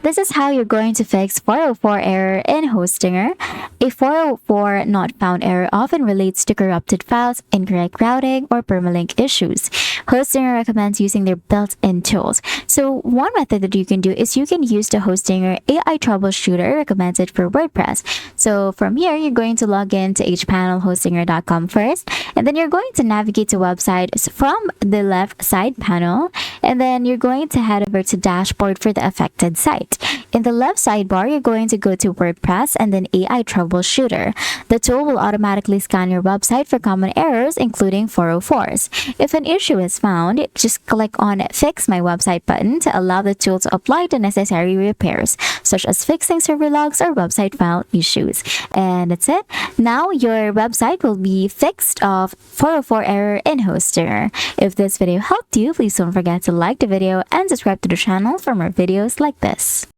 This is how you're going to fix 404 error in Hostinger. A 404 not found error often relates to corrupted files, incorrect routing, or permalink issues. Hostinger recommends using their built-in tools. So one method that you can do is you can use the Hostinger AI troubleshooter recommended for WordPress. So from here, you're going to log in to hpanelhostinger.com first, and then you're going to navigate to website from the left side panel, and then you're going to head over to dashboard for the affected site. In the left sidebar, you're going to go to WordPress and then AI Troubleshooter. The tool will automatically scan your website for common errors, including 404s. If an issue is found, just click on Fix My Website button to allow the tool to apply the necessary repairs, such as fixing server logs or website file issues. And that's it. Now your website will be fixed of 404 error in Hostinger. If this video helped you, please don't forget to like the video and subscribe to the channel for more videos like this.